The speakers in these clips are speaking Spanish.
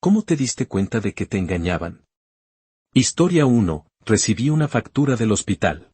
¿Cómo te diste cuenta de que te engañaban? Historia 1. Recibí una factura del hospital.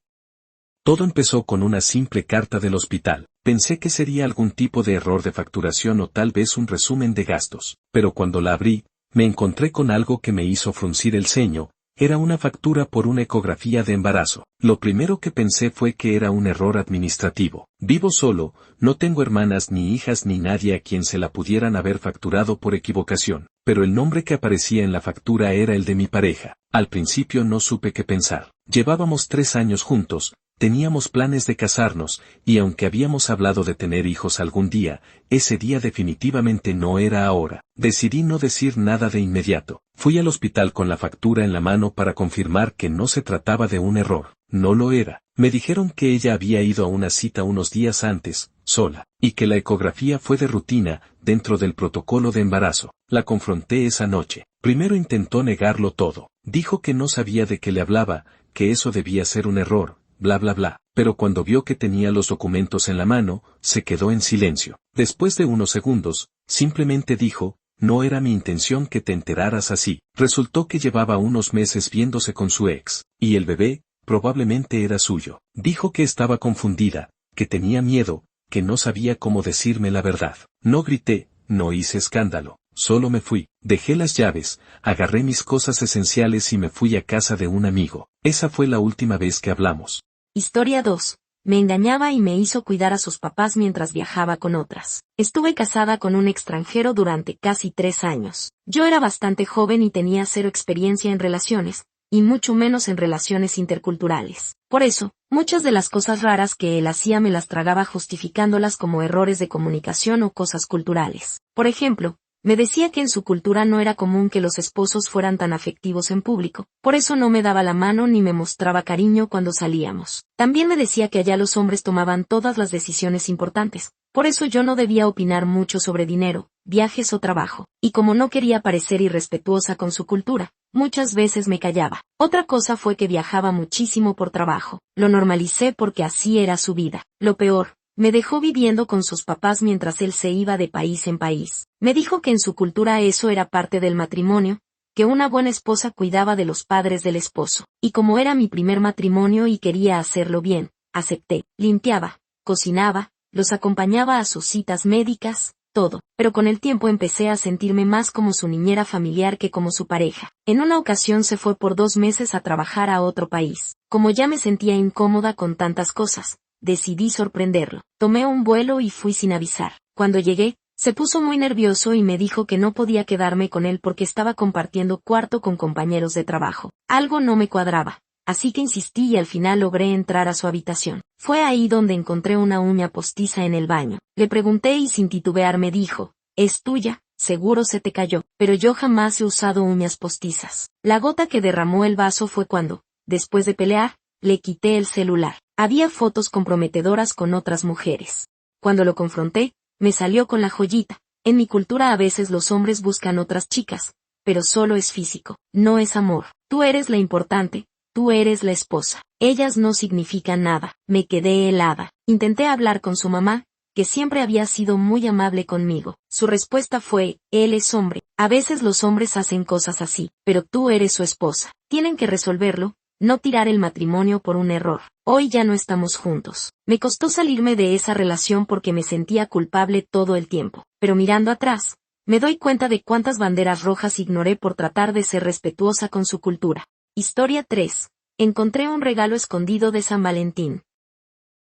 Todo empezó con una simple carta del hospital. Pensé que sería algún tipo de error de facturación o tal vez un resumen de gastos, pero cuando la abrí, me encontré con algo que me hizo fruncir el ceño. Era una factura por una ecografía de embarazo. Lo primero que pensé fue que era un error administrativo. Vivo solo, no tengo hermanas ni hijas ni nadie a quien se la pudieran haber facturado por equivocación, pero el nombre que aparecía en la factura era el de mi pareja. Al principio no supe qué pensar. Llevábamos 3 años juntos, teníamos planes de casarnos, y aunque habíamos hablado de tener hijos algún día, ese día definitivamente no era ahora. Decidí no decir nada de inmediato. Fui al hospital con la factura en la mano para confirmar que no se trataba de un error. No lo era. Me dijeron que ella había ido a una cita unos días antes, sola, y que la ecografía fue de rutina, dentro del protocolo de embarazo. La confronté esa noche. Primero intentó negarlo todo. Dijo que no sabía de qué le hablaba, que eso debía ser un error, bla bla bla. Pero cuando vio que tenía los documentos en la mano, se quedó en silencio. Después de unos segundos, simplemente dijo: no era mi intención que te enteraras así. Resultó que llevaba unos meses viéndose con su ex, y el bebé, probablemente era suyo. Dijo que estaba confundida, que tenía miedo, que no sabía cómo decirme la verdad. No grité, no hice escándalo, solo me fui, dejé las llaves, agarré mis cosas esenciales y me fui a casa de un amigo. Esa fue la última vez que hablamos. Historia 2. Me engañaba y me hizo cuidar a sus papás mientras viajaba con otras. Estuve casada con un extranjero durante casi 3 años. Yo era bastante joven y tenía 0 experiencia en relaciones, y mucho menos en relaciones interculturales. Por eso, muchas de las cosas raras que él hacía me las tragaba justificándolas como errores de comunicación o cosas culturales. Por ejemplo, me decía que en su cultura no era común que los esposos fueran tan afectivos en público, por eso no me daba la mano ni me mostraba cariño cuando salíamos. También me decía que allá los hombres tomaban todas las decisiones importantes, por eso yo no debía opinar mucho sobre dinero, viajes o trabajo, y como no quería parecer irrespetuosa con su cultura, muchas veces me callaba. Otra cosa fue que viajaba muchísimo por trabajo. Lo normalicé porque así era su vida. Lo peor, me dejó viviendo con sus papás mientras él se iba de país en país. Me dijo que en su cultura eso era parte del matrimonio, que una buena esposa cuidaba de los padres del esposo. Y como era mi primer matrimonio y quería hacerlo bien, acepté. Limpiaba, cocinaba, los acompañaba a sus citas médicas, todo. Pero con el tiempo empecé a sentirme más como su niñera familiar que como su pareja. En una ocasión se fue por 2 meses a trabajar a otro país. Como ya me sentía incómoda con tantas cosas, decidí sorprenderlo. Tomé un vuelo y fui sin avisar. Cuando llegué, se puso muy nervioso y me dijo que no podía quedarme con él porque estaba compartiendo cuarto con compañeros de trabajo. Algo no me cuadraba, así que insistí y al final logré entrar a su habitación. Fue ahí donde encontré una uña postiza en el baño. Le pregunté y sin titubear me dijo: ¿es tuya? Seguro se te cayó, pero yo jamás he usado uñas postizas. La gota que derramó el vaso fue cuando, después de pelear, le quité el celular. Había fotos comprometedoras con otras mujeres. Cuando lo confronté, me salió con la joyita. En mi cultura a veces los hombres buscan otras chicas, pero solo es físico, no es amor. Tú eres la importante, tú eres la esposa. Ellas no significan nada. Me quedé helada. Intenté hablar con su mamá, que siempre había sido muy amable conmigo. Su respuesta fue: él es hombre. A veces los hombres hacen cosas así, pero tú eres su esposa. Tienen que resolverlo, no tirar el matrimonio por un error. Hoy ya no estamos juntos. Me costó salirme de esa relación porque me sentía culpable todo el tiempo. Pero mirando atrás, me doy cuenta de cuántas banderas rojas ignoré por tratar de ser respetuosa con su cultura. Historia 3. Encontré un regalo escondido de San Valentín.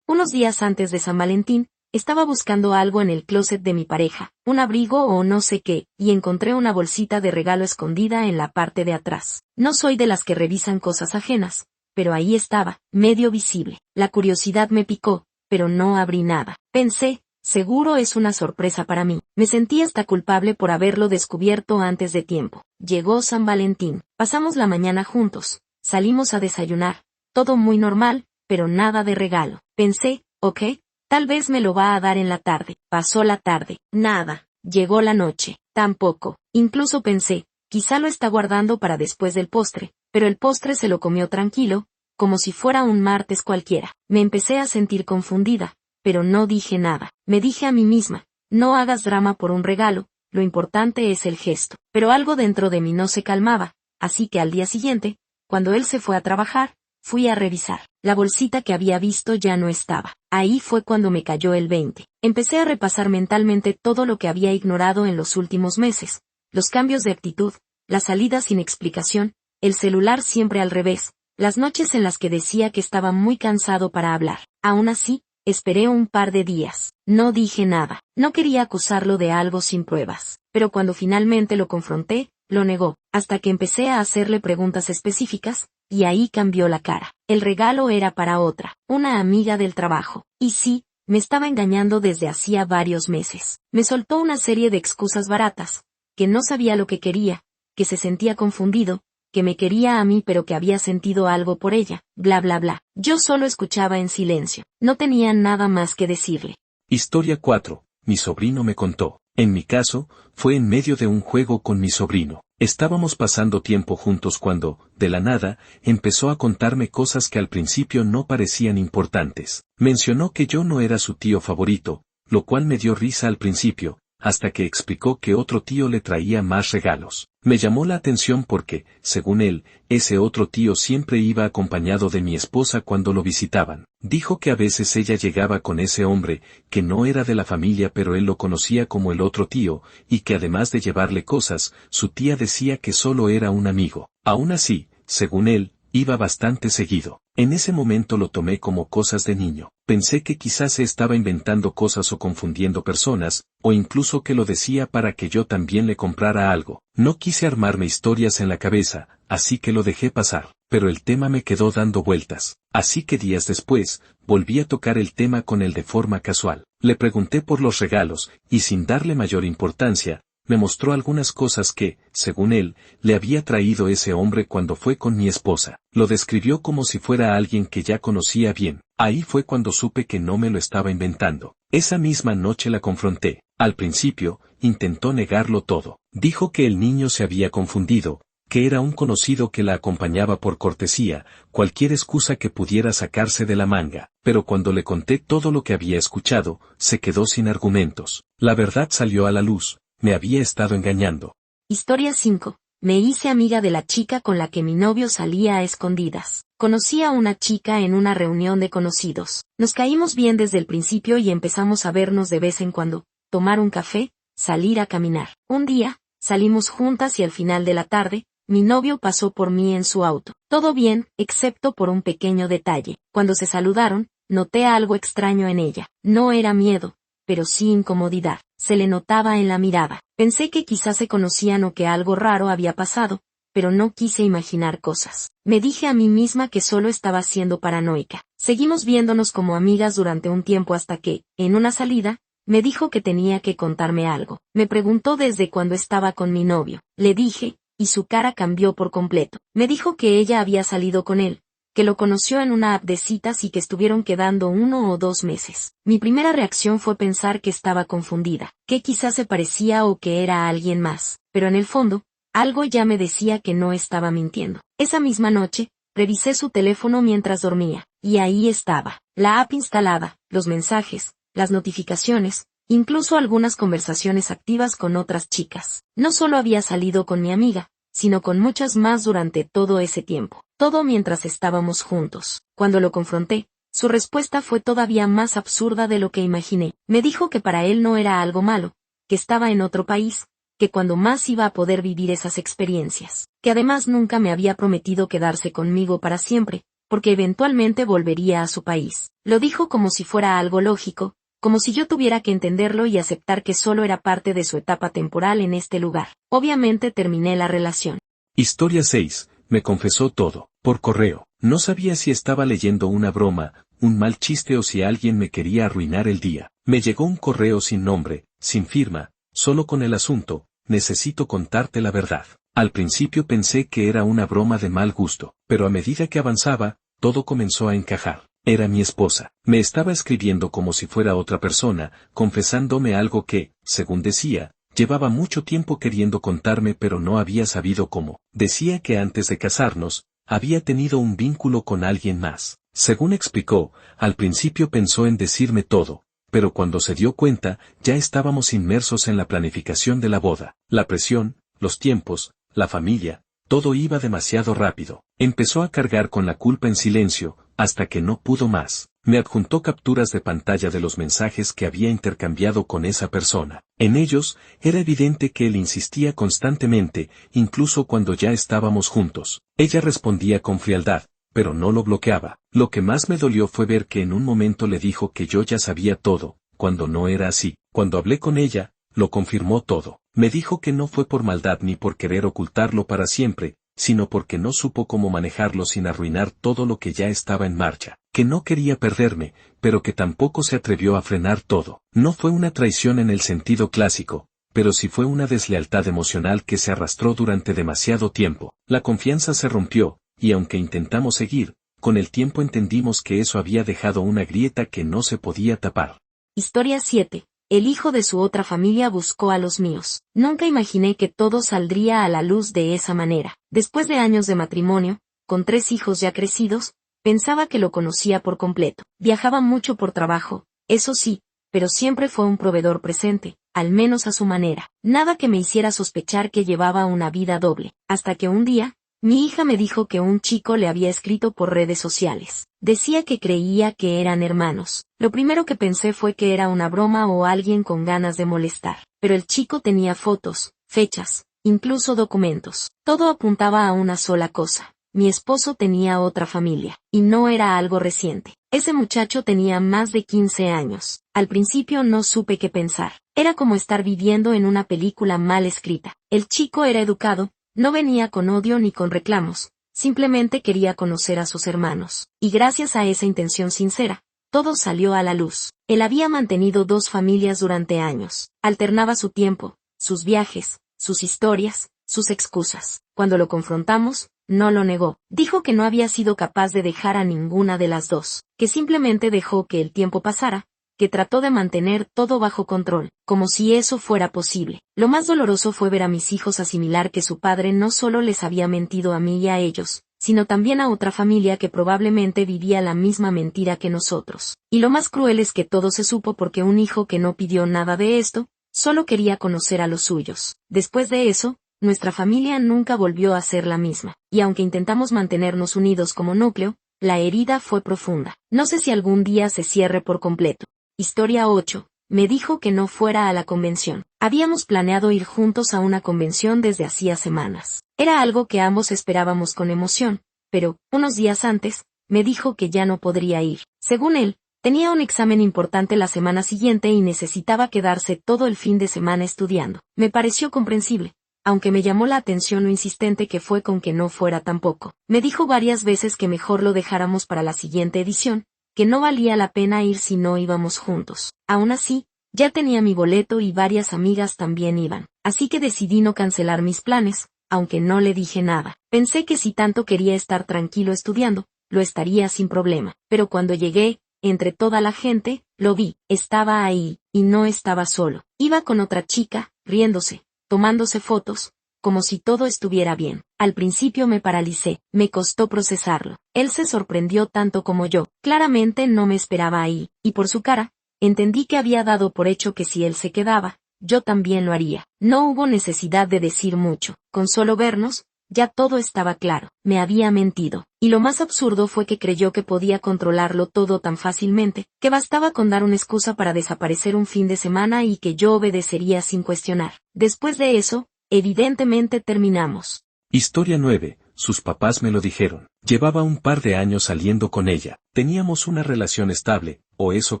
Unos días antes de San Valentín, estaba buscando algo en el closet de mi pareja, un abrigo o no sé qué, y encontré una bolsita de regalo escondida en la parte de atrás. No soy de las que revisan cosas ajenas, pero ahí estaba, medio visible. La curiosidad me picó, pero no abrí nada. Pensé, seguro es una sorpresa para mí. Me sentí hasta culpable por haberlo descubierto antes de tiempo. Llegó San Valentín. Pasamos la mañana juntos. Salimos a desayunar. Todo muy normal, pero nada de regalo. Pensé, ok, tal vez me lo va a dar en la tarde. Pasó la tarde. Nada. Llegó la noche. Tampoco. Incluso pensé, quizá lo está guardando para después del postre, pero el postre se lo comió tranquilo, como si fuera un martes cualquiera. Me empecé a sentir confundida, pero no dije nada. Me dije a mí misma: no hagas drama por un regalo, lo importante es el gesto. Pero algo dentro de mí no se calmaba, así que al día siguiente, cuando él se fue a trabajar, fui a revisar. La bolsita que había visto ya no estaba. Ahí fue cuando me cayó el 20. Empecé a repasar mentalmente todo lo que había ignorado en los últimos meses. Los cambios de actitud, las salidas sin explicación, el celular siempre al revés, las noches en las que decía que estaba muy cansado para hablar. Aún así, esperé un par de días. No dije nada. No quería acusarlo de algo sin pruebas. Pero cuando finalmente lo confronté, lo negó, hasta que empecé a hacerle preguntas específicas, y ahí cambió la cara. El regalo era para otra, una amiga del trabajo. Y sí, me estaba engañando desde hacía varios meses. Me soltó una serie de excusas baratas, que no sabía lo que quería, que se sentía confundido, que me quería a mí pero que había sentido algo por ella, bla bla bla. Yo solo escuchaba en silencio. No tenía nada más que decirle. Historia 4. Mi sobrino me contó. En mi caso, fue en medio de un juego con mi sobrino. Estábamos pasando tiempo juntos cuando, de la nada, empezó a contarme cosas que al principio no parecían importantes. Mencionó que yo no era su tío favorito, lo cual me dio risa al principio, hasta que explicó que otro tío le traía más regalos. Me llamó la atención porque, según él, ese otro tío siempre iba acompañado de mi esposa cuando lo visitaban. Dijo que a veces ella llegaba con ese hombre, que no era de la familia pero él lo conocía como el otro tío, y que además de llevarle cosas, su tía decía que solo era un amigo. Aún así, según él, iba bastante seguido. En ese momento lo tomé como cosas de niño. Pensé que quizás se estaba inventando cosas o confundiendo personas, o incluso que lo decía para que yo también le comprara algo. No quise armarme historias en la cabeza, así que lo dejé pasar, pero el tema me quedó dando vueltas. Así que días después, volví a tocar el tema con él de forma casual. Le pregunté por los regalos, y sin darle mayor importancia, me mostró algunas cosas que, según él, le había traído ese hombre cuando fue con mi esposa. Lo describió como si fuera alguien que ya conocía bien. Ahí fue cuando supe que no me lo estaba inventando. Esa misma noche la confronté. Al principio, intentó negarlo todo. Dijo que el niño se había confundido, que era un conocido que la acompañaba por cortesía, cualquier excusa que pudiera sacarse de la manga. Pero cuando le conté todo lo que había escuchado, se quedó sin argumentos. La verdad salió a la luz. Me había estado engañando. Historia 5. Me hice amiga de la chica con la que mi novio salía a escondidas. Conocí a una chica en una reunión de conocidos. Nos caímos bien desde el principio y empezamos a vernos de vez en cuando, tomar un café, salir a caminar. Un día, salimos juntas y al final de la tarde, mi novio pasó por mí en su auto. Todo bien, excepto por un pequeño detalle. Cuando se saludaron, noté algo extraño en ella. No era miedo, pero sí incomodidad. Se le notaba en la mirada. Pensé que quizás se conocían o que algo raro había pasado, pero no quise imaginar cosas. Me dije a mí misma que solo estaba siendo paranoica. Seguimos viéndonos como amigas durante un tiempo hasta que, en una salida, me dijo que tenía que contarme algo. Me preguntó desde cuándo estaba con mi novio. Le dije, y su cara cambió por completo. Me dijo que ella había salido con él, que lo conoció en una app de citas y que estuvieron quedando 1 o 2 meses. Mi primera reacción fue pensar que estaba confundida, que quizás se parecía o que era alguien más, pero en el fondo, algo ya me decía que no estaba mintiendo. Esa misma noche, revisé su teléfono mientras dormía, y ahí estaba, la app instalada, los mensajes, las notificaciones, incluso algunas conversaciones activas con otras chicas. No solo había salido con mi amiga, sino con muchas más durante todo ese tiempo. Todo mientras estábamos juntos. Cuando lo confronté, su respuesta fue todavía más absurda de lo que imaginé. Me dijo que para él no era algo malo, que estaba en otro país, que cuando más iba a poder vivir esas experiencias, que además nunca me había prometido quedarse conmigo para siempre, porque eventualmente volvería a su país. Lo dijo como si fuera algo lógico, como si yo tuviera que entenderlo y aceptar que solo era parte de su etapa temporal en este lugar. Obviamente terminé la relación. Historia 6. Me confesó todo, por correo. No sabía si estaba leyendo una broma, un mal chiste o si alguien me quería arruinar el día. Me llegó un correo sin nombre, sin firma, solo con el asunto: necesito contarte la verdad. Al principio pensé que era una broma de mal gusto, pero a medida que avanzaba, todo comenzó a encajar. Era mi esposa. Me estaba escribiendo como si fuera otra persona, confesándome algo que, según decía, llevaba mucho tiempo queriendo contarme pero no había sabido cómo. Decía que antes de casarnos, había tenido un vínculo con alguien más. Según explicó, al principio pensó en decirme todo, pero cuando se dio cuenta, ya estábamos inmersos en la planificación de la boda. La presión, los tiempos, la familia, todo iba demasiado rápido. Empezó a cargar con la culpa en silencio, hasta que no pudo más. Me adjuntó capturas de pantalla de los mensajes que había intercambiado con esa persona. En ellos, era evidente que él insistía constantemente, incluso cuando ya estábamos juntos. Ella respondía con frialdad, pero no lo bloqueaba. Lo que más me dolió fue ver que en un momento le dijo que yo ya sabía todo, cuando no era así. Cuando hablé con ella, lo confirmó todo. Me dijo que no fue por maldad ni por querer ocultarlo para siempre, sino porque no supo cómo manejarlo sin arruinar todo lo que ya estaba en marcha, que no quería perderme, pero que tampoco se atrevió a frenar todo. No fue una traición en el sentido clásico, pero sí fue una deslealtad emocional que se arrastró durante demasiado tiempo. La confianza se rompió, y aunque intentamos seguir, con el tiempo entendimos que eso había dejado una grieta que no se podía tapar. Historia 7. El hijo de su otra familia buscó a los míos. Nunca imaginé que todo saldría a la luz de esa manera. Después de años de matrimonio, con 3 hijos ya crecidos, pensaba que lo conocía por completo. Viajaba mucho por trabajo, eso sí, pero siempre fue un proveedor presente, al menos a su manera. Nada que me hiciera sospechar que llevaba una vida doble, hasta que un día, mi hija me dijo que un chico le había escrito por redes sociales. Decía que creía que eran hermanos. Lo primero que pensé fue que era una broma o alguien con ganas de molestar. Pero el chico tenía fotos, fechas, incluso documentos. Todo apuntaba a una sola cosa. Mi esposo tenía otra familia, y no era algo reciente. Ese muchacho tenía más de 15 años. Al principio no supe qué pensar. Era como estar viviendo en una película mal escrita. El chico era educado, no venía con odio ni con reclamos, simplemente quería conocer a sus hermanos. Y gracias a esa intención sincera, todo salió a la luz. Él había mantenido 2 familias durante años. Alternaba su tiempo, sus viajes, sus historias, sus excusas. Cuando lo confrontamos, no lo negó. Dijo que no había sido capaz de dejar a ninguna de las 2, que simplemente dejó que el tiempo pasara, que trató de mantener todo bajo control, como si eso fuera posible. Lo más doloroso fue ver a mis hijos asimilar que su padre no solo les había mentido a mí y a ellos, sino también a otra familia que probablemente vivía la misma mentira que nosotros. Y lo más cruel es que todo se supo porque un hijo que no pidió nada de esto, solo quería conocer a los suyos. Después de eso, nuestra familia nunca volvió a ser la misma, y aunque intentamos mantenernos unidos como núcleo, la herida fue profunda. No sé si algún día se cierre por completo. Historia 8. Me dijo que no fuera a la convención. Habíamos planeado ir juntos a una convención desde hacía semanas. Era algo que ambos esperábamos con emoción, pero, unos días antes, me dijo que ya no podría ir. Según él, tenía un examen importante la semana siguiente y necesitaba quedarse todo el fin de semana estudiando. Me pareció comprensible, aunque me llamó la atención lo insistente que fue con que no fuera tampoco. Me dijo varias veces que mejor lo dejáramos para la siguiente edición, que no valía la pena ir si no íbamos juntos. Aún así, ya tenía mi boleto y varias amigas también iban, así que decidí no cancelar mis planes, aunque no le dije nada. Pensé que si tanto quería estar tranquilo estudiando, lo estaría sin problema, pero cuando llegué, entre toda la gente, lo vi, estaba ahí, y no estaba solo. Iba con otra chica, riéndose, tomándose fotos, como si todo estuviera bien. Al principio me paralicé, me costó procesarlo. Él se sorprendió tanto como yo, claramente no me esperaba ahí, y por su cara, entendí que había dado por hecho que si él se quedaba, yo también lo haría. No hubo necesidad de decir mucho, con solo vernos, ya todo estaba claro, me había mentido. Y lo más absurdo fue que creyó que podía controlarlo todo tan fácilmente, que bastaba con dar una excusa para desaparecer un fin de semana y que yo obedecería sin cuestionar. Después de eso, evidentemente terminamos. Historia 9. Sus papás me lo dijeron. Llevaba un par de años saliendo con ella. Teníamos una relación estable, o eso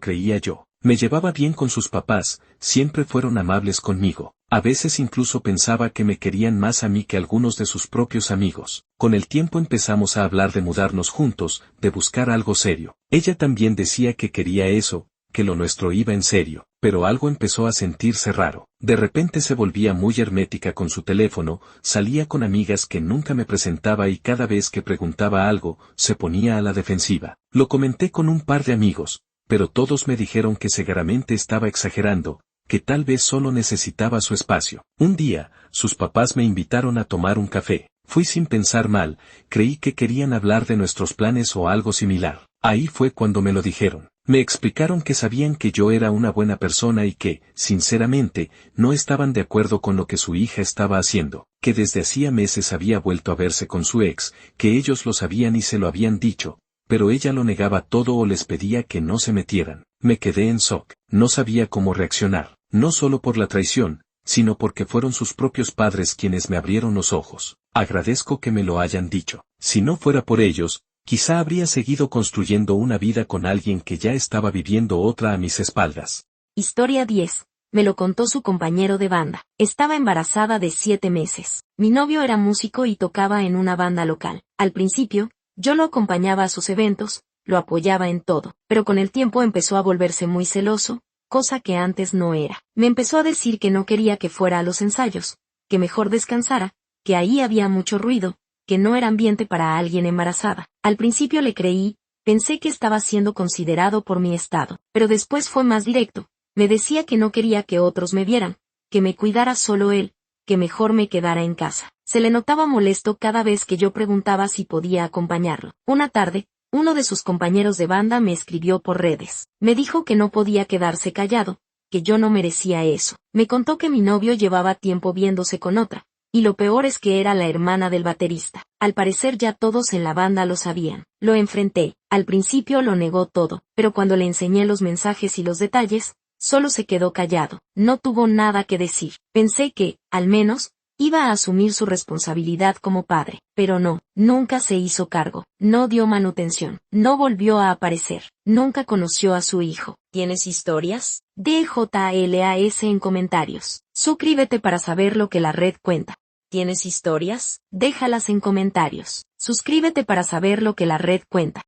creía yo. Me llevaba bien con sus papás, siempre fueron amables conmigo. A veces incluso pensaba que me querían más a mí que algunos de sus propios amigos. Con el tiempo empezamos a hablar de mudarnos juntos, de buscar algo serio. Ella también decía que quería eso, que lo nuestro iba en serio, pero algo empezó a sentirse raro. De repente se volvía muy hermética con su teléfono, salía con amigas que nunca me presentaba y cada vez que preguntaba algo, se ponía a la defensiva. Lo comenté con un par de amigos, pero todos me dijeron que seguramente estaba exagerando, que tal vez solo necesitaba su espacio. Un día, sus papás me invitaron a tomar un café. Fui sin pensar mal, creí que querían hablar de nuestros planes o algo similar. Ahí fue cuando me lo dijeron. Me explicaron que sabían que yo era una buena persona y que, sinceramente, no estaban de acuerdo con lo que su hija estaba haciendo, que desde hacía meses había vuelto a verse con su ex, que ellos lo sabían y se lo habían dicho, pero ella lo negaba todo o les pedía que no se metieran. Me quedé en shock, no sabía cómo reaccionar, no solo por la traición, sino porque fueron sus propios padres quienes me abrieron los ojos. Agradezco que me lo hayan dicho. Si no fuera por ellos, quizá habría seguido construyendo una vida con alguien que ya estaba viviendo otra a mis espaldas. Historia 10. Me lo contó su compañero de banda. Estaba embarazada de 7 meses. Mi novio era músico y tocaba en una banda local. Al principio, yo lo acompañaba a sus eventos, lo apoyaba en todo, pero con el tiempo empezó a volverse muy celoso, cosa que antes no era. Me empezó a decir que no quería que fuera a los ensayos, que mejor descansara, que ahí había mucho ruido, que no era ambiente para alguien embarazada. Al principio le creí, pensé que estaba siendo considerado por mi estado, pero después fue más directo. Me decía que no quería que otros me vieran, que me cuidara solo él, que mejor me quedara en casa. Se le notaba molesto cada vez que yo preguntaba si podía acompañarlo. Una tarde, uno de sus compañeros de banda me escribió por redes. Me dijo que no podía quedarse callado, que yo no merecía eso. Me contó que mi novio llevaba tiempo viéndose con otra, y lo peor es que era la hermana del baterista. Al parecer ya todos en la banda lo sabían. Lo enfrenté. Al principio lo negó todo, pero cuando le enseñé los mensajes y los detalles, solo se quedó callado. No tuvo nada que decir. Pensé que, al menos, iba a asumir su responsabilidad como padre, pero no, nunca se hizo cargo, no dio manutención, no volvió a aparecer, nunca conoció a su hijo. ¿Tienes historias? DJLAS en comentarios. Suscríbete para saber lo que la red cuenta. ¿Tienes historias? Déjalas en comentarios. Suscríbete para saber lo que la red cuenta.